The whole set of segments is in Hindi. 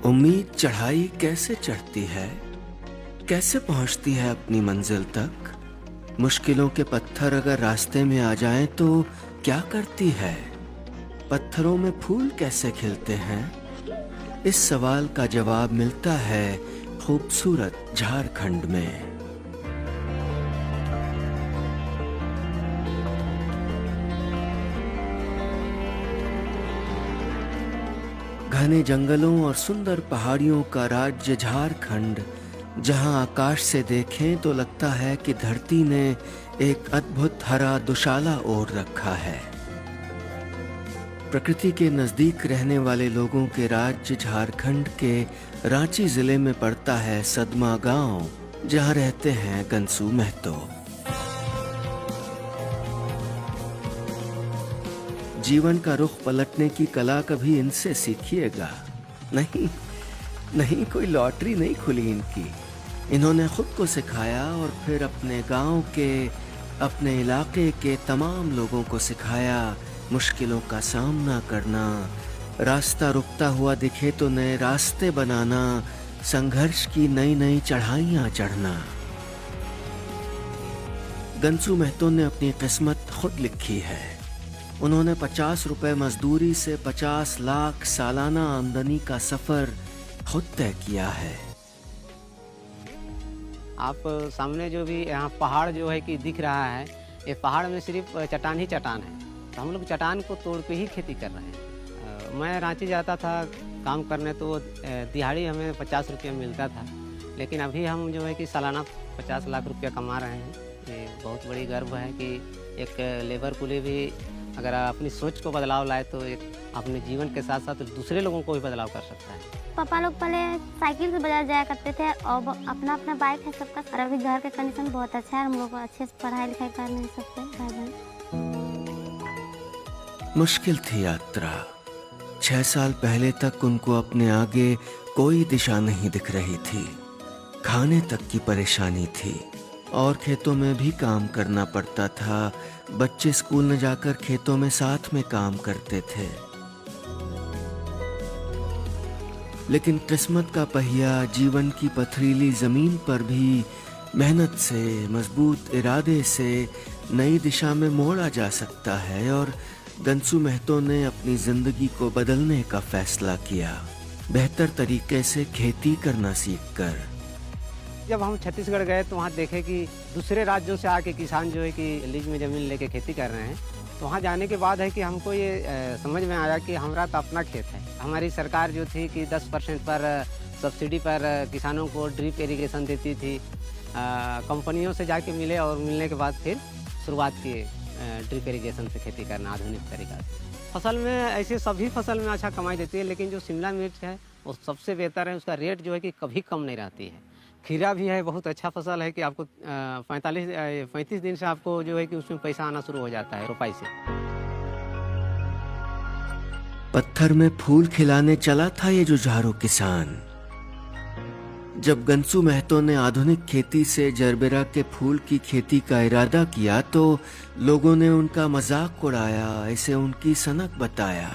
उम्मीद चढ़ाई कैसे चढ़ती है, कैसे पहुंचती है अपनी मंजिल तक। मुश्किलों के पत्थर अगर रास्ते में आ जाएं तो क्या करती है। पत्थरों में फूल कैसे खिलते हैं, इस सवाल का जवाब मिलता है खूबसूरत झारखंड में। घने जंगलों और सुंदर पहाड़ियों का राज्य झारखंड, जहां आकाश से देखें तो लगता है कि धरती ने एक अद्भुत हरा दुशाला ओढ़ रखा है। प्रकृति के नजदीक रहने वाले लोगों के राज्य झारखंड के रांची जिले में पड़ता है सदमा गांव, जहां रहते हैं गंसू महतो। जीवन का रुख पलटने की कला कभी इनसे सीखिएगा। नहीं, कोई लॉटरी नहीं खुली इनकी। इन्होंने खुद को सिखाया और फिर अपने गांव के, अपने इलाके के तमाम लोगों को सिखाया मुश्किलों का सामना करना, रास्ता रुकता हुआ दिखे तो नए रास्ते बनाना, संघर्ष की नई नई चढ़ाइयां चढ़ना। गंसू महतो ने अपनी किस्मत खुद लिखी है। उन्होंने 50 रुपए मजदूरी से 50 लाख सालाना आमदनी का सफर खुद तय किया है। आप सामने जो भी यहाँ पहाड़ जो है कि दिख रहा है, ये पहाड़ में सिर्फ चट्टान ही चट्टान है। तो हम लोग चट्टान को तोड़ के ही खेती कर रहे हैं। मैं रांची जाता था काम करने तो दिहाड़ी हमें 50 रुपये मिलता था, लेकिन अभी हम जो है कि सालाना 50 लाख रुपया कमा रहे हैं। ये बहुत बड़ी गर्व है कि एक लेबर कुली भी अगर अपनी सोच को बदलाव लाए तो एक अपने जीवन के साथ साथ दूसरे लोगों को भी बदलाव कर सकता है। पापा लोग पहले साइकिल से बाजार जाया करते थे और अपना अपना बाइक है सबका। और अभी घर का कंडीशन बहुत अच्छा है, हम लोग अच्छे से पढ़ाई लिखाई कर नहीं सकते भाई बहन। मुश्किल थी यात्रा। 6 साल पहले तक उनको अपने आगे कोई दिशा नहीं दिख रही थी। खाने तक की परेशानी थी और खेतों में भी काम करना पड़ता था। बच्चे स्कूल न जाकर खेतों में साथ में काम करते थे। लेकिन किस्मत का पहिया जीवन की पथरीली जमीन पर भी मेहनत से, मजबूत इरादे से नई दिशा में मोड़ा जा सकता है। और गंसू महतो ने अपनी जिंदगी को बदलने का फैसला किया, बेहतर तरीके से खेती करना सीखकर। जब हम छत्तीसगढ़ गए तो वहाँ देखे कि दूसरे राज्यों से आके किसान जो है कि लीज में ज़मीन लेके खेती कर रहे हैं। तो वहाँ जाने के बाद है कि हमको ये समझ में आया कि हमारा तो अपना खेत है। हमारी सरकार जो थी कि 10% पर सब्सिडी पर किसानों को ड्रिप इरिगेशन देती थी। कंपनियों से जाके मिले और मिलने के बाद फिर शुरुआत किए ड्रिप इरिगेशन से खेती करना आधुनिक तरीका से। फसल में ऐसे सभी फसल में अच्छा कमाई देती है, लेकिन जो शिमला मिर्च है वो सबसे बेहतर है। उसका रेट जो है कि कभी कम नहीं रहती है। खीरा भी है, बहुत अच्छा फसल है कि आपको 35 दिन से आपको जो है कि उसमें पैसा आना शुरू हो जाता है रुपाई से। पत्थर में फूल खिलाने चला था ये जुझारू किसान। जब गंसू महतो ने आधुनिक खेती से जरबेरा के फूल की खेती का इरादा किया तो लोगों ने उनका मजाक उड़ाया, इसे उनकी सनक बताया।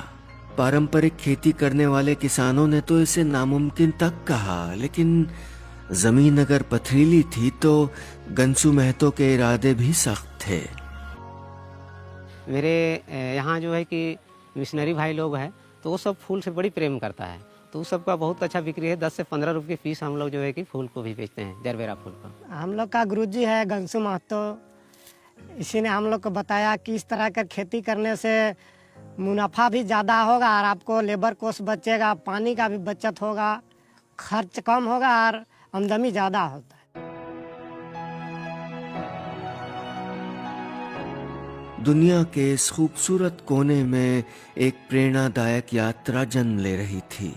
पारंपरिक खेती करने वाले किसानों ने तो इसे नामुमकिन तक कहा। लेकिन जमीन अगर पथरीली थी तो गंसू महतो के इरादे भी सख्त थे। मेरे यहाँ जो है कि मिशनरी भाई लोग हैं तो वो सब फूल से बड़ी प्रेम करता है, तो उस सबका बहुत अच्छा बिक्री है। 10 से 15 रुपये पीस हम लोग जो है कि फूल को भी बेचते हैं, जरबेरा फूल को। हम लोग का गुरुजी है गंसू महतो, इसी ने हम लोग को बताया कि इस तरह का खेती करने से मुनाफा भी ज़्यादा होगा और आपको लेबर कॉस्ट बचेगा, पानी का भी बचत होगा, खर्च कम होगा और आमदनी ज़्यादा होता है। दुनिया के इस खूबसूरत कोने में एक प्रेरणादायक यात्रा जन्म ले रही थी।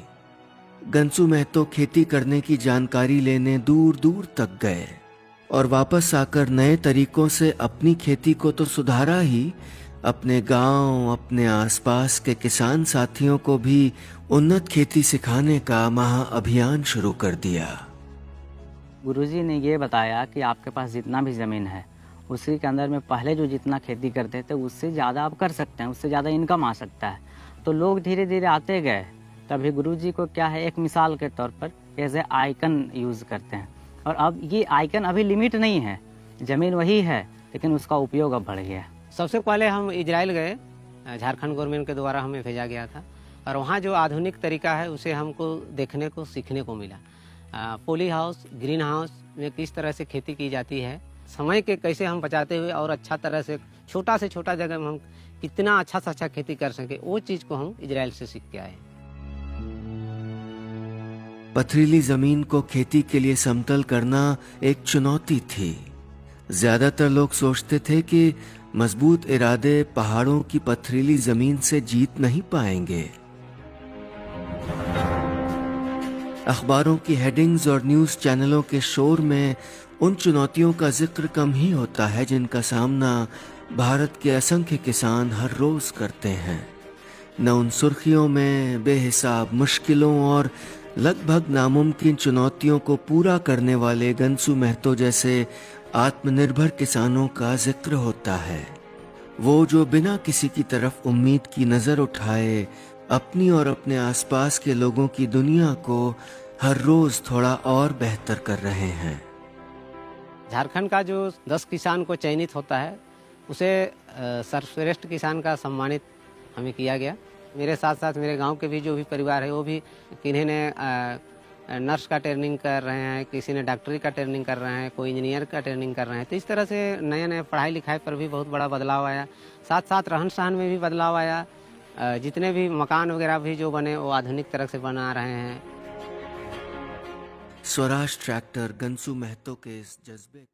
गंसू महतो खेती करने की जानकारी लेने दूर दूर तक गए और वापस आकर नए तरीकों से अपनी खेती को तो सुधारा ही, अपने गांव, अपने आसपास के किसान साथियों को भी उन्नत खेती सिखाने का महाअभियान शुरू कर दिया। गुरुजी ने ये बताया कि आपके पास जितना भी ज़मीन है उसी के अंदर में पहले जो जितना खेती करते थे उससे ज़्यादा आप कर सकते हैं, उससे ज़्यादा इनकम आ सकता है। तो लोग धीरे धीरे आते गए तभी गुरुजी को क्या है, एक मिसाल के तौर पर एज ए आइकन यूज़ करते हैं। और अब ये आइकन अभी लिमिट नहीं है, ज़मीन वही है लेकिन उसका उपयोग अब बढ़ गया है। सबसे पहले हम इजराइल गए, झारखंड गवर्नमेंट के द्वारा हमें भेजा गया था, और वहाँ जो आधुनिक तरीका है उसे हमको देखने को सीखने को मिला। पॉली हाउस, ग्रीन हाउस में किस तरह से खेती की जाती है, समय के कैसे हम बचाते हुए और अच्छा तरह से छोटा से छोटा जगह में हम कितना अच्छा से अच्छा खेती कर सके, वो चीज़ को हम इजराइल से सीख के आए। पथरीली जमीन को खेती के लिए समतल करना एक चुनौती थी। ज्यादातर लोग सोचते थे कि मजबूत इरादे पहाड़ों की पथरीली जमीन से जीत नहीं पाएंगे। अखबारों की हेडिंग्स और न्यूज चैनलों के शोर में उन चुनौतियों का जिक्र कम ही होता है जिनका सामना भारत के असंख्य किसान हर रोज करते हैं। न उन सुर्खियों में बेहिसाब मुश्किलों और लगभग नामुमकिन चुनौतियों को पूरा करने वाले गंसू महतो जैसे आत्मनिर्भर किसानों का जिक्र होता है। वो जो बिना किसी की तरफ उम्मीद की नजर उठाए अपनी और अपने आसपास के लोगों की दुनिया को हर रोज थोड़ा और बेहतर कर रहे हैं। झारखंड का जो 10 किसान को चयनित होता है उसे सर्वश्रेष्ठ किसान का सम्मानित हमें किया गया। मेरे साथ साथ मेरे गांव के भी जो भी परिवार है वो भी, किन्हीं ने नर्स का ट्रेनिंग कर रहे हैं, किसी ने डॉक्टरी का ट्रेनिंग कर रहे हैं, कोई इंजीनियर का ट्रेनिंग कर रहे हैं। तो इस तरह से नए नए पढ़ाई लिखाई पर भी बहुत बड़ा बदलाव आया, साथ साथ रहन सहन में भी बदलाव आया। जितने भी मकान वगैरह भी जो बने वो आधुनिक तरह से बना रहे हैं। स्वराज ट्रैक्टर गंसू महतो के इस जज्बे